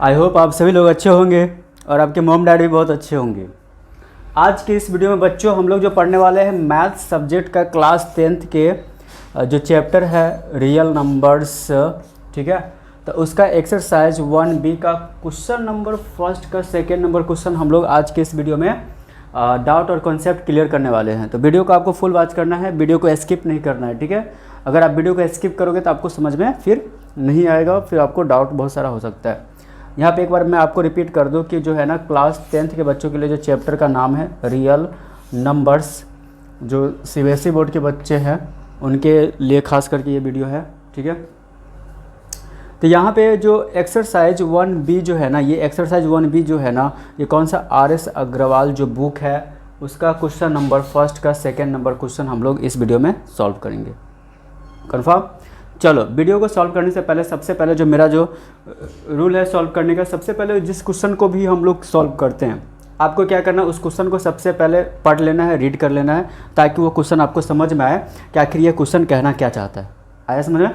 I hope आप सभी लोग अच्छे होंगे और आपके मॉम डैडी भी बहुत अच्छे होंगे। आज के इस वीडियो में बच्चों हम लोग जो पढ़ने वाले हैं मैथ सब्जेक्ट का क्लास 10th के जो चैप्टर है रियल नंबर्स, ठीक है। तो उसका एक्सरसाइज 1B का क्वेश्चन नंबर फर्स्ट का सेकेंड नंबर क्वेश्चन हम लोग आज के इस वीडियो में डाउट और कॉन्सेप्ट क्लियर करने वाले हैं। तो वीडियो को आपको फुल वॉच करना है, वीडियो को स्किप नहीं करना है, ठीक है। अगर आप वीडियो को स्किप करोगे तो आपको समझ में फिर नहीं आएगा, फिर आपको डाउट बहुत सारा हो सकता है। यहाँ पे एक बार मैं आपको रिपीट कर दूँ कि जो है ना क्लास 10th के बच्चों के लिए जो चैप्टर का नाम है रियल नंबर्स, जो CBSE बोर्ड के बच्चे हैं उनके लिए खास करके ये वीडियो है, ठीक है। तो यहाँ पे जो एक्सरसाइज 1B जो है ना, ये एक्सरसाइज 1B जो है ना, ये कौन सा RS अग्रवाल जो बुक है उसका क्वेश्चन नंबर फर्स्ट का सेकेंड नंबर क्वेश्चन हम लोग इस वीडियो में सॉल्व करेंगे। कन्फर्म? चलो वीडियो को सॉल्व करने से पहले सबसे पहले जो मेरा जो रूल है सॉल्व करने का, सबसे पहले जिस क्वेश्चन को भी हम लोग सॉल्व करते हैं आपको क्या करना है, उस क्वेश्चन को सबसे पहले पढ़ लेना है, रीड कर लेना है, ताकि वो क्वेश्चन आपको समझ में आए कि आखिर ये क्वेश्चन कहना क्या चाहता है। आया समझ में?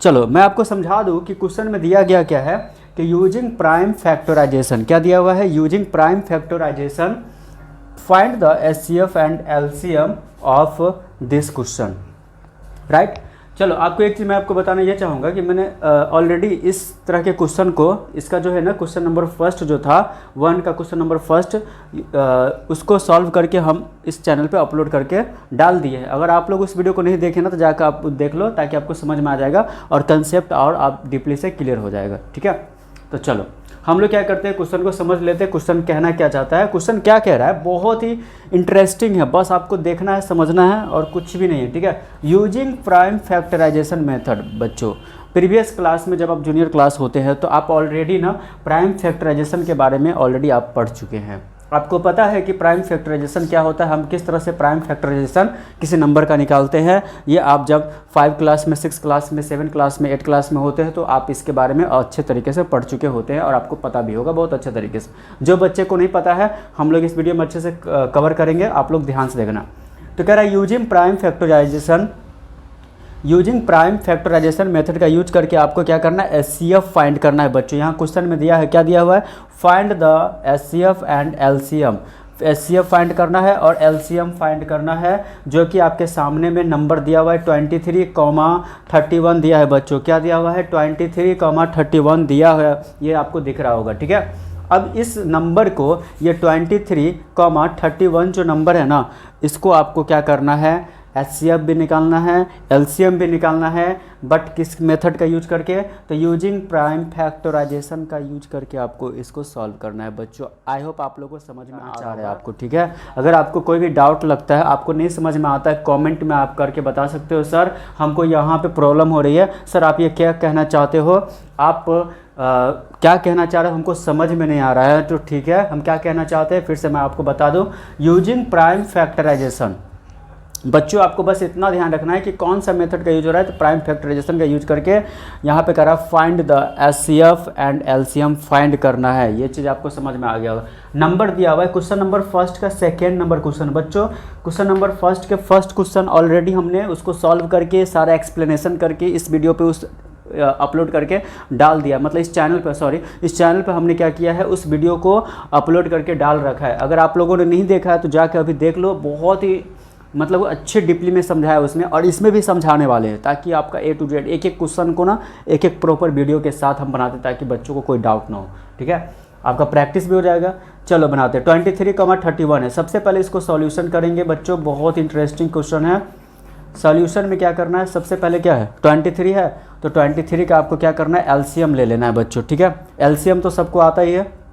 चलो मैं आपको समझा दूँ कि क्वेश्चन में दिया गया क्या है कि यूजिंग प्राइम फैक्टराइजेशन, क्या दिया हुआ है, using prime factorization find the HCF and LCM of this question, right. चलो आपको एक चीज़ मैं आपको बताना ये चाहूँगा कि मैंने ऑलरेडी इस तरह के क्वेश्चन को, इसका जो है ना क्वेश्चन नंबर फर्स्ट जो था 1 का क्वेश्चन नंबर फर्स्ट, उसको सॉल्व करके हम इस चैनल पे अपलोड करके डाल दिए हैं। अगर आप लोग उस वीडियो को नहीं देखे ना तो जाकर आप देख लो, ताकि आपको समझ में आ जाएगा और कंसेप्ट और आप डीपली से क्लियर हो जाएगा, ठीक है। तो चलो हम लोग क्या करते हैं, क्वेश्चन को समझ लेते हैं, क्वेश्चन कहना क्या चाहता है, क्वेश्चन क्या कह रहा है। बहुत ही इंटरेस्टिंग है, बस आपको देखना है, समझना है और कुछ भी नहीं है, ठीक है। यूजिंग प्राइम फैक्टराइजेशन मेथड, बच्चों प्रीवियस क्लास में जब आप जूनियर क्लास होते हैं तो आप ऑलरेडी ना प्राइम फैक्टराइजेशन के बारे में ऑलरेडी आप पढ़ चुके हैं। आपको पता है कि प्राइम फैक्टराइजेशन क्या होता है, हम किस तरह से प्राइम फैक्टराइजेशन किसी नंबर का निकालते हैं। ये आप जब 5 क्लास में, 6 क्लास में, 7 क्लास में, 8 क्लास में होते हैं तो आप इसके बारे में अच्छे तरीके से पढ़ चुके होते हैं और आपको पता भी होगा बहुत अच्छे तरीके से। जो बच्चे को नहीं पता है हम लोग इस वीडियो में अच्छे से कवर करेंगे, आप लोग ध्यान से देखना। तो कह रहा है यूजिंग प्राइम फैक्टराइजेशन मेथड का यूज करके आपको क्या करना है, HCF फाइंड करना है। बच्चों यहाँ क्वेश्चन में दिया है, क्या दिया हुआ है, find the HCF and LCM। HCF find करना है और LCM फाइंड करना है, जो कि आपके सामने में नंबर दिया हुआ है 23,31 दिया है। बच्चों क्या दिया हुआ है, 23,31 दिया है, ये आपको दिख रहा होगा, ठीक है। अब इस नंबर को, ये 23,31 जो नंबर है ना, इसको आपको क्या करना है, HCF भी निकालना है, LCM भी निकालना है, बट किस मेथड का यूज करके, तो यूजिंग प्राइम फैक्टराइजेशन का यूज करके आपको इसको सॉल्व करना है। बच्चों आई होप आप लोगों को समझ में आ रहा है आपको, ठीक है। अगर आपको कोई भी डाउट लगता है, आपको नहीं समझ में आता है, कमेंट में आप करके बता सकते हो, सर हमको यहाँ पे प्रॉब्लम हो रही है, सर आप ये क्या कहना चाहते हो, आप क्या कहना चाह रहे हो, हमको समझ में नहीं आ रहा है। तो ठीक है, हम क्या कहना चाहते हैं फिर से मैं आपको बता दूँ, यूजिंग प्राइम फैक्टराइजेशन। बच्चों आपको बस इतना ध्यान रखना है कि कौन सा मेथड का यूज हो रहा है। तो प्राइम फैक्टराइजेशन का यूज करके यहाँ पे करा find the HCF and LCM find करना है। ये चीज़ आपको समझ में आ गया होगा। नंबर दिया हुआ है क्वेश्चन नंबर फर्स्ट का सेकेंड नंबर क्वेश्चन। बच्चों क्वेश्चन नंबर फर्स्ट के फर्स्ट क्वेश्चन ऑलरेडी हमने उसको सॉल्व करके सारा एक्सप्लेनेशन करके इस वीडियो पे उस अपलोड करके डाल दिया, मतलब इस चैनल पर, इस चैनल पर हमने क्या किया है, उस वीडियो को अपलोड करके डाल रखा है। अगर आप लोगों ने नहीं देखा है तो जाकर अभी देख लो, बहुत ही मतलब अच्छे डीपली में समझाया उसमें, और इसमें भी समझाने वाले हैं, ताकि आपका A to Z एक एक क्वेश्चन को ना एक एक प्रॉपर वीडियो के साथ हम बनाते, ताकि बच्चों को कोई डाउट ना हो, ठीक है। आपका प्रैक्टिस भी हो जाएगा। चलो बनाते हैं। 23,31 है, सबसे पहले इसको सॉल्यूशन करेंगे। बच्चों बहुत इंटरेस्टिंग क्वेश्चन है। सॉल्यूशन में क्या करना है, सबसे पहले क्या है, 23 है तो 23 का आपको क्या करना है, LCM ले लेना है बच्चों, ठीक है। LCM तो सबको आता ही है,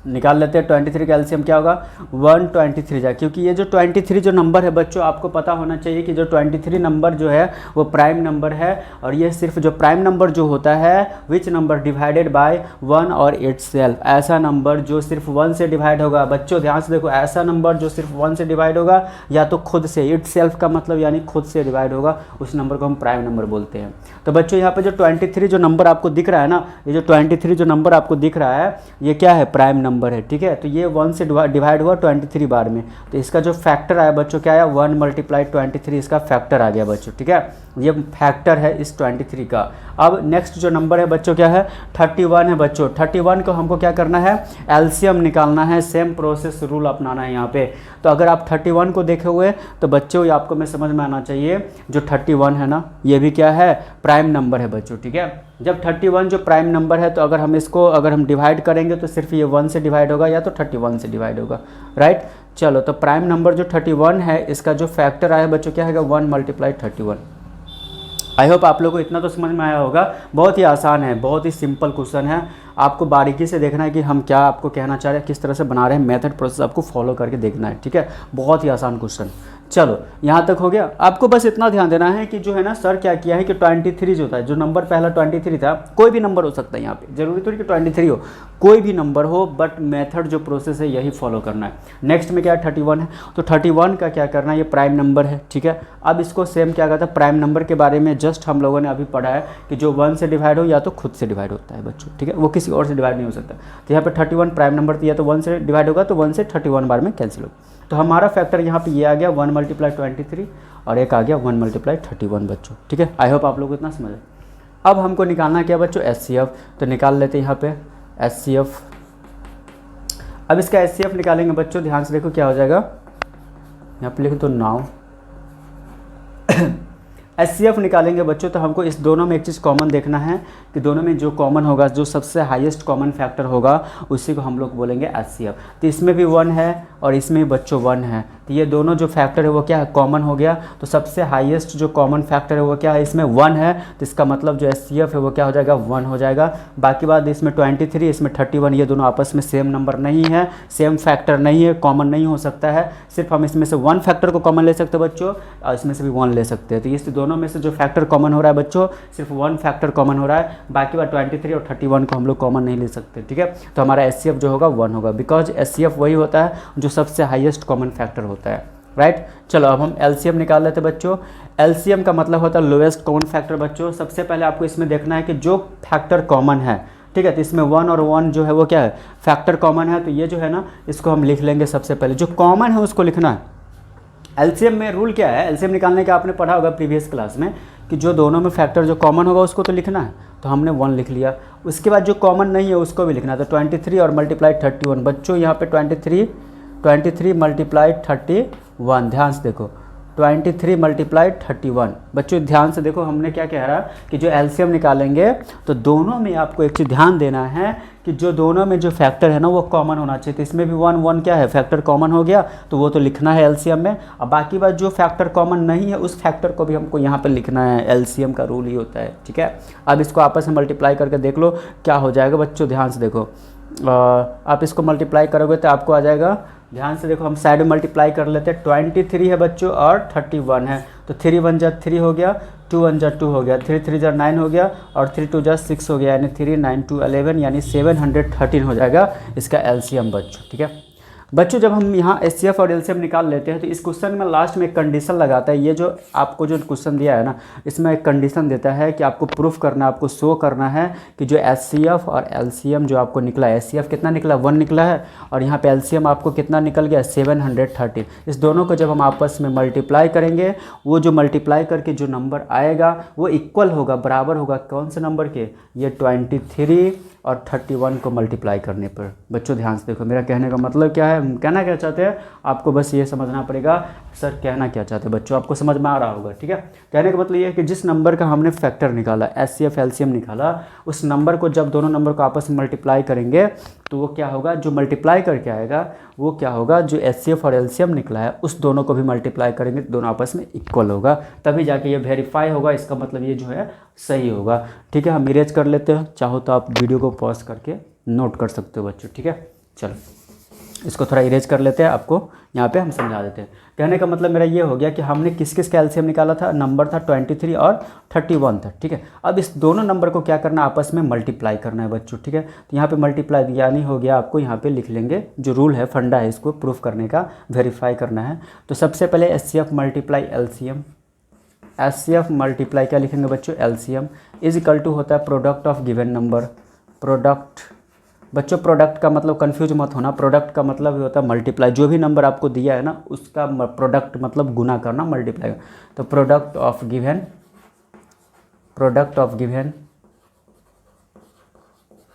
निकाल लेते हैं। 23 का LCM क्या होगा, 123 जा, क्योंकि ये जो 23 जो नंबर है बच्चों, आपको पता होना चाहिए कि जो 23 नंबर जो है वो प्राइम नंबर है, और ये सिर्फ जो प्राइम नंबर जो होता है, विच नंबर डिवाइडेड बाय 1 और इट्स सेल्फ, ऐसा नंबर जो सिर्फ 1 से डिवाइड होगा। बच्चों ध्यान से देखो, ऐसा नंबर जो सिर्फ 1 से डिवाइड होगा या तो खुद से, इट्स सेल्फ का मतलब यानी खुद से डिवाइड होगा, उस नंबर को हम प्राइम नंबर बोलते हैं। तो बच्चों यहाँ पे जो 23 जो नंबर आपको दिख रहा है ना, ये जो 23 जो नंबर आपको दिख रहा है, ये क्या है, प्राइम नंबर है, ठीक है। तो ये 1 से डिवाइड हुआ 23 बार में, तो इसका जो फैक्टर आया बच्चों क्या आया, 1 × 23 इसका फैक्टर आ गया बच्चों, ठीक है। ये फैक्टर है इस 23 का। अब नेक्स्ट जो नंबर है बच्चों क्या है, 31 है बच्चों। 31 को हमको क्या करना है, एलसीएम निकालना है, सेम प्रोसेस रूल अपनाना है यहाँ पे। तो अगर आप 31 को देखे हुए तो बच्चों ये आपको में समझ में आना चाहिए, जो 31 है ना, ये भी क्या है, प्राइम नंबर है बच्चों, ठीक है। जब 31 जो प्राइम नंबर है तो अगर हम डिवाइड करेंगे तो सिर्फ ये 1 से डिवाइड होगा या तो 31 से डिवाइड होगा, राइट। चलो, तो प्राइम नंबर जो 31 है इसका जो फैक्टर आया बच्चों क्या है, 1 × 31। आई होप आप लोगों को इतना तो समझ में आया होगा। बहुत ही आसान है, बहुत ही सिंपल क्वेश्चन है। आपको बारीकी से देखना है कि हम क्या आपको कहना चाह रहे हैं, किस तरह से बना रहे हैं, मेथड प्रोसेस आपको फॉलो करके देखना है, ठीक है। बहुत ही आसान क्वेश्चन। चलो, यहाँ तक हो गया। आपको बस इतना ध्यान देना है कि जो है ना, सर क्या किया है कि 23 जो था, जो नंबर पहला 23 था, कोई भी नंबर हो सकता है यहाँ पे, जरूरी तो नहीं कि 23 हो, कोई भी नंबर हो, बट मेथड जो प्रोसेस है यही फॉलो करना है। नेक्स्ट में क्या है, 31 है, तो 31 का क्या करना है, ये प्राइम नंबर है, ठीक है। अब इसको सेम क्या कहता है, प्राइम नंबर के बारे में जस्ट हम लोगों ने अभी पढ़ा है कि जो 1 से डिवाइड हो या तो खुद से डिवाइड होता है बच्चों, ठीक है, वो किसी और से डिवाइड नहीं हो सकता। तो यहाँ पे 31 प्राइम नंबर तो या तो 1 से डिवाइड होगा, तो 1 से 31 बार में कैंसिल होगा। तो हमारा फैक्टर यहाँ पे ये आ गया 1 × 23 और एक आ गया 1 × 31 बच्चों, ठीक है। आई होप आप लोग को इतना समझ है। अब हमको निकालना क्या बच्चों, HCF। तो निकाल लेते हैं यहाँ पे HCF। अब इसका HCF निकालेंगे बच्चों, ध्यान से देखो क्या हो जाएगा, यहाँ पे लिखो तो नाउ HCF निकालेंगे बच्चों, तो हमको इस दोनों में एक चीज़ कॉमन देखना है कि दोनों में जो कॉमन होगा, जो सबसे हाईएस्ट कॉमन फैक्टर होगा, उसी को हम लोग बोलेंगे HCF। तो इसमें भी 1 है और इसमें भी बच्चों 1 है, तो ये दोनों जो फैक्टर है वो क्या है, कॉमन हो गया। तो सबसे हाईएस्ट जो कॉमन फैक्टर है वो क्या है, इसमें 1 है, तो इसका मतलब जो HCF है वो क्या हो जाएगा, 1 हो जाएगा। बाकी बात, इसमें 23, इसमें 31, ये दोनों आपस में सेम नंबर नहीं है, सेम फैक्टर नहीं है, कॉमन नहीं हो सकता है। सिर्फ हम इसमें से 1 फैक्टर को कॉमन ले सकते हैं बच्चों, और इसमें से भी 1 ले सकते हैं। तो इस दोनों में से जो फैक्टर कॉमन हो रहा है बच्चों, सिर्फ 1 फैक्टर कॉमन हो रहा है, बाकी बात 23 और 31 को हम लोग कॉमन नहीं ले सकते, ठीक है। तो हमारा HCF जो होगा 1 होगा, बिकॉज HCF वही होता है जो सबसे हाईएस्ट कॉमन फैक्टर होता है, राइट। चलो, अब हम LCM निकाल लेते हैं बच्चों। LCM का मतलब होता है लोएस्ट कॉमन फैक्टर बच्चों। सबसे पहले आपको इसमें देखना है कि जो फैक्टर कॉमन है, ठीक है, तो इसमें 1 और 1 जो है वो क्या है, फैक्टर कॉमन है। तो ये जो है ना, इसको हम लिख लेंगे। सबसे पहले जो कॉमन है उसको लिखना है। LCM में रूल क्या है, LCM निकालने का आपने पढ़ा होगा प्रीवियस क्लास में कि जो दोनों में फैक्टर जो कॉमन होगा उसको तो लिखना है, तो हमने 1 लिख लिया। उसके बाद जो कॉमन नहीं है उसको भी लिखना है, तो 23 और मल्टीप्लाई 31 बच्चों। यहाँ पे 23 मल्टीप्लाई 31, ध्यान से देखो, 23 मल्टीप्लाई 31 बच्चों, ध्यान से देखो। हमने क्या कह रहा कि जो LCM निकालेंगे तो दोनों में आपको एक चीज़ ध्यान देना है कि जो दोनों में जो फैक्टर है ना वो कॉमन होना चाहिए। तो इसमें भी 1 क्या है, फैक्टर कॉमन हो गया, तो वो तो लिखना है LCM में। अब बाकी बात जो फैक्टर कॉमन नहीं है उस फैक्टर को भी हमको यहाँ पे लिखना है, LCM का रूल ही होता है, ठीक है। अब इसको आपस में मल्टीप्लाई करके देख लो क्या हो जाएगा बच्चों, ध्यान से देखो। आप इसको मल्टीप्लाई करोगे तो आपको आ जाएगा, ध्यान से देखो, हम साइड में मल्टीप्लाई कर लेते हैं। 23 है बच्चों और 31 है, तो 3 1 जा 3 हो गया, 2 1 जा 2 हो गया, 3 3 जा 9 हो गया और 3 2 जा 6 हो गया, यानी 3 9 2 11, यानी 713 हो जाएगा इसका LCM बच्चों, ठीक है। बच्चों, जब हम यहाँ HCF और LCM निकाल लेते हैं तो इस क्वेश्चन में लास्ट में एक कंडीशन लगाता है। ये जो आपको जो क्वेश्चन दिया है ना, इसमें एक कंडीशन देता है कि आपको प्रूफ करना, आपको शो करना है कि जो HCF और LCM जो आपको निकला है, HCF कितना निकला, 1 निकला है, और यहाँ पे LCM आपको कितना निकल गया, 713। इस दोनों को जब हम आपस में मल्टीप्लाई करेंगे, वो जो मल्टीप्लाई करके जो नंबर आएगा वो इक्वल होगा, बराबर होगा कौन से नंबर के, ये 23 और 31 को मल्टीप्लाई करने पर। बच्चों ध्यान से देखो, मेरा कहने का मतलब क्या है, कहना क्या चाहते हैं, आपको बस ये समझना पड़ेगा सर कहना क्या चाहते हैं। बच्चों आपको समझ में आ रहा होगा, ठीक है। कहने का मतलब ये है कि जिस नंबर का हमने फैक्टर निकाला, HCF LCM निकाला, उस नंबर को जब दोनों नंबर को आपस में मल्टीप्लाई करेंगे तो वो क्या होगा, जो मल्टीप्लाई करके आएगा वो क्या होगा, जो HCF और LCM निकला है उस दोनों को भी मल्टीप्लाई करेंगे तो दोनों आपस में इक्वल होगा, तभी जाके ये वेरीफाई होगा। इसका मतलब ये जो है सही होगा, ठीक है। हम इरेज कर लेते हैं, चाहो तो आप वीडियो को पॉज करके नोट कर सकते हो बच्चों, ठीक है। चलो, इसको थोड़ा इरेज कर लेते हैं, आपको यहाँ पे हम समझा देते हैं। कहने का मतलब मेरा ये हो गया कि हमने किस किस का LCM निकाला था, नंबर था 23 और 31 था, ठीक है। अब इस दोनों नंबर को क्या करना, आपस में मल्टीप्लाई करना है बच्चों, ठीक है। तो यहाँ पे मल्टीप्लाई यानी हो गया, आपको यहाँ पे लिख लेंगे, जो रूल है, फंडा है इसको प्रूफ करने का, वेरीफाई करना है। तो सबसे पहले HCF multiply LCM, HCF multiply क्या लिखेंगे बच्चों, LCM इज इक्वल टू होता है product of given number, product बच्चों प्रोडक्ट का मतलब कंफ्यूज मत होना, प्रोडक्ट का मतलब ही होता है मल्टीप्लाई। जो भी नंबर आपको दिया है ना उसका प्रोडक्ट मतलब गुना करना, मल्टीप्लाई। तो प्रोडक्ट ऑफ गिवन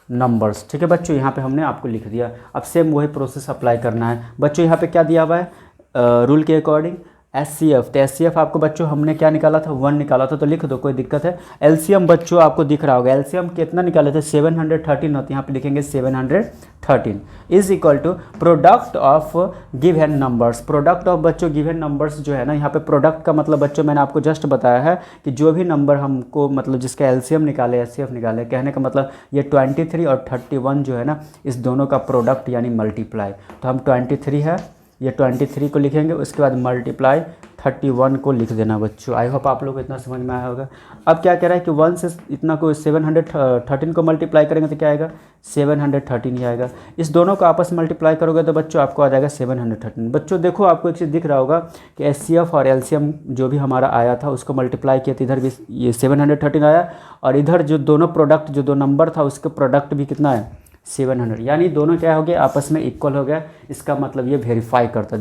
नंबर्स, ठीक है बच्चों, यहाँ पे हमने आपको लिख दिया। अब सेम वही प्रोसेस अप्लाई करना है बच्चों। यहाँ पे क्या दिया हुआ है रूल के अकॉर्डिंग एचसीएफ। तो एचसीएफ आपको बच्चों हमने क्या निकाला था 1 निकाला था, तो लिख दो, कोई दिक्कत है। एलसीएम बच्चों आपको दिख रहा होगा, एलसीएम कितना निकाले थे 713 होते, यहाँ पे लिखेंगे 713 is equal to product of given numbers. Product of बच्चों गिवन नंबर्स जो है ना, यहाँ पे प्रोडक्ट का मतलब बच्चों मैंने आपको जस्ट बताया है कि जो भी नंबर हमको मतलब जिसका एलसीएम निकाले एचसीएफ निकाले, कहने का मतलब ये 23 और 31 जो है ना इस दोनों का प्रोडक्ट यानी मल्टीप्लाई। तो हम 23 है, ये 23 को लिखेंगे, उसके बाद मल्टीप्लाई 31 को लिख देना बच्चों। आई होप आप लोग को इतना समझ में आया होगा। अब क्या कह रहा है कि 1 से इतना को 713 को मल्टीप्लाई करेंगे तो क्या आएगा 713 ही आएगा। इस दोनों को आपस में मल्टीप्लाई करोगे तो बच्चों आपको आ जाएगा 713। बच्चों देखो आपको एक चीज़ दिख रहा होगा कि एचसीएफ और एलसीएम जो भी हमारा आया था उसको मल्टीप्लाई किया तो इधर भी ये 713 आया, और इधर जो दोनों प्रोडक्ट जो दो नंबर था उसके प्रोडक्ट भी कितना है 700, यानी दोनों क्या हो गया आपस में इक्वल हो गया। इसका मतलब ये वेरीफाई करता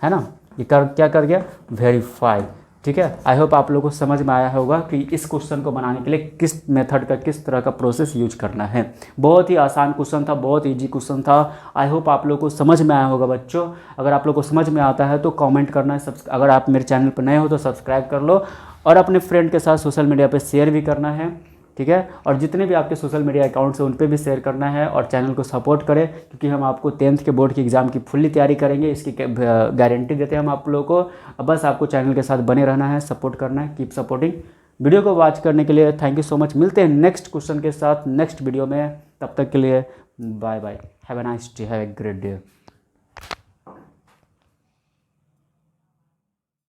है ना, ये क्या कर गया वेरीफाई, ठीक है। आई होप आप लोगों को समझ में आया होगा कि इस क्वेश्चन को बनाने के लिए किस मेथड का किस तरह का प्रोसेस यूज करना है। बहुत ही आसान क्वेश्चन था, बहुत इजी क्वेश्चन था। आई होप आप लोगों को समझ में आया होगा बच्चों। अगर आप लोगों को समझ में आता है तो कमेंट करना है, अगर आप मेरे चैनल पर नए हो तो सब्सक्राइब कर लो, और अपने फ्रेंड के साथ सोशल मीडिया पर शेयर भी करना है, ठीक है। और जितने भी आपके सोशल मीडिया अकाउंट्स हैं उन पे भी शेयर करना है, और चैनल को सपोर्ट करें, क्योंकि हम आपको 10th के बोर्ड की एग्ज़ाम की फुल्ली तैयारी करेंगे, इसकी गारंटी देते हैं हम आप लोगों को। बस आपको चैनल के साथ बने रहना है, सपोर्ट करना है, कीप सपोर्टिंग। वीडियो को वॉच करने के लिए थैंक यू सो मच। मिलते हैं नेक्स्ट क्वेश्चन के साथ नेक्स्ट वीडियो में, तब तक के लिए bye bye, have a nice day, have a great day.